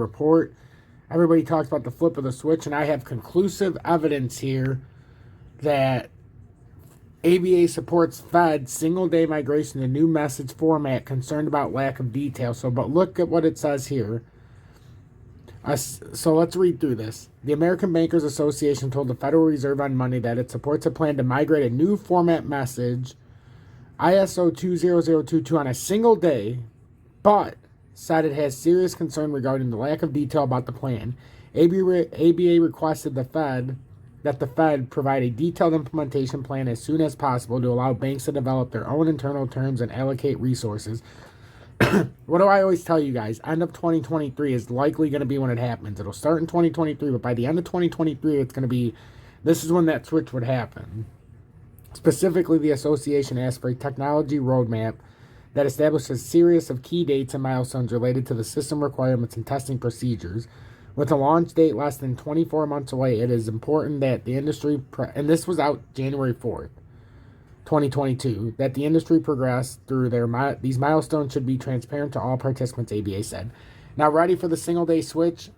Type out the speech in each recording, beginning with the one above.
report. Everybody talks about the flip of the switch, and I have conclusive evidence here that ABA supports Fed single-day migration to new message format, concerned about lack of detail. But look at what it says here. So let's read through this. The American Bankers Association told the Federal Reserve on Monday that it supports a plan to migrate a new format message, ISO 20022, on a single day, but said it has serious concern regarding the lack of detail about the plan. ABA requested that the Fed provide a detailed implementation plan as soon as possible to allow banks to develop their own internal terms and allocate resources. What do I always tell you guys? End of 2023 is likely going to be when it happens. It'll start in 2023, but by the end of 2023, it's going to be, this is when that switch would happen. Specifically, the association asked for a technology roadmap that establishes a series of key dates and milestones related to the system requirements and testing procedures. With a launch date less than 24 months away, it is important that the industry, and this was out January 4th, 2022, that the industry progress through these milestones should be transparent to all participants, ABA said. Now, ready for the single-day switch?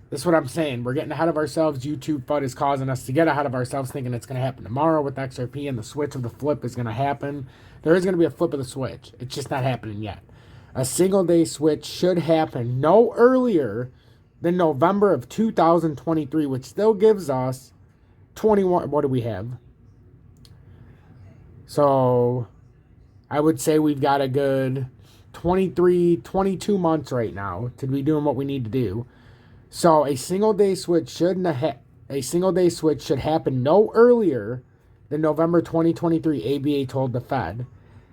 This is what I'm saying. We're getting ahead of ourselves. YouTube FUD is causing us to get ahead of ourselves, thinking it's going to happen tomorrow with XRP, and the switch of the flip is going to happen. There is going to be a flip of the switch. It's just not happening yet. A single-day switch should happen no earlier than November of 2023, which still gives us 21. What do we have? So I would say we've got a good 22 months right now to be doing what we need to do. So a single day switch should happen no earlier than November 2023, ABA told the Fed,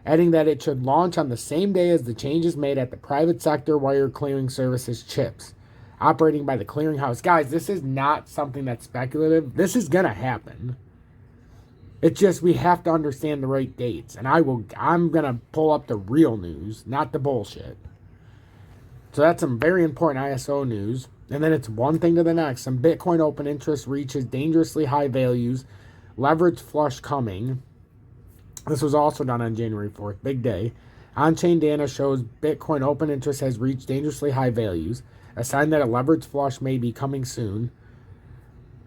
adding that it should launch on the same day as the changes made at the private sector wire clearing services chips operating by the clearinghouse. Guys, this is not something that's speculative. This is going to happen. It's just we have to understand the right dates. And I'm going to pull up the real news, not the bullshit. So that's some very important ISO news. And then it's one thing to the next. Some Bitcoin open interest reaches dangerously high values. Leverage flush coming. This was also done on January 4th. Big day. On-chain data shows Bitcoin open interest has reached dangerously high values. A sign that a leverage flush may be coming soon.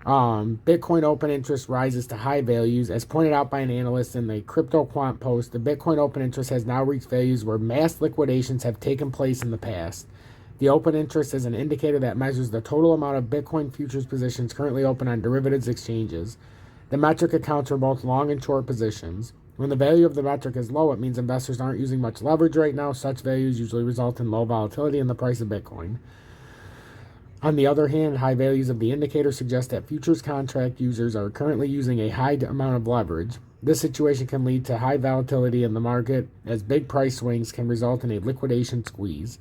Bitcoin open interest rises to high values. As pointed out by an analyst in the Crypto Quant post, the Bitcoin open interest has now reached values where mass liquidations have taken place in the past. The open interest is an indicator that measures the total amount of Bitcoin futures positions currently open on derivatives exchanges. The metric accounts for both long and short positions. When the value of the metric is low, it means investors aren't using much leverage right now. Such values usually result in low volatility in the price of Bitcoin. On the other hand, high values of the indicator suggest that futures contract users are currently using a high amount of leverage. This situation can lead to high volatility in the market, as big price swings can result in a liquidation squeeze.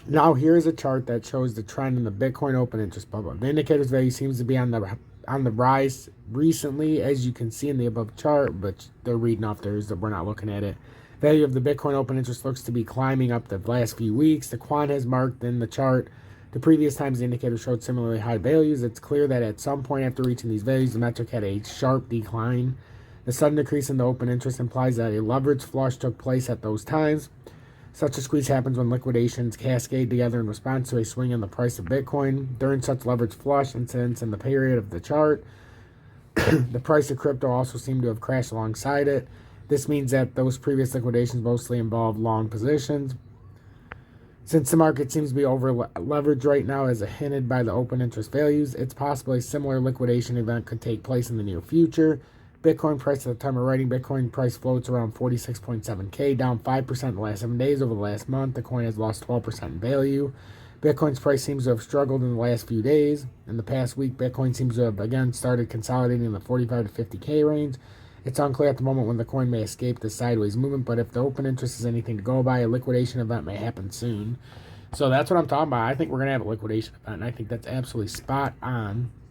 Now here is a chart that shows the trend in the Bitcoin open interest bubble. The indicator's value seems to be on the rise recently, as you can see in the above chart, but they're reading off theirs, that we're not looking at it. Value of the Bitcoin open interest looks to be climbing up the last few weeks. The quant has marked in the chart the previous times the indicator showed similarly high values. It's clear that at some point after reaching these values, the metric had a sharp decline. The sudden decrease in the open interest implies that a leverage flush took place at those times. Such a squeeze happens when liquidations cascade together in response to a swing in the price of Bitcoin. During such leverage flush incidents in the period of the chart, the price of crypto also seemed to have crashed alongside it. This means that those previous liquidations mostly involved long positions. Since the market seems to be over-leveraged right now, as hinted by the open interest values, it's possible a similar liquidation event could take place in the near future. Bitcoin price at the time of writing, Bitcoin price floats around 46.7K, down 5% in the last 7 days. Over the last month, the coin has lost 12% in value. Bitcoin's price seems to have struggled in the last few days. In the past week, Bitcoin seems to have again started consolidating in the 45 to 50K range. It's unclear at the moment when the coin may escape this sideways movement, but if the open interest is anything to go by, a liquidation event may happen soon. So that's what I'm talking about. I think we're going to have a liquidation event, and I think that's absolutely spot on.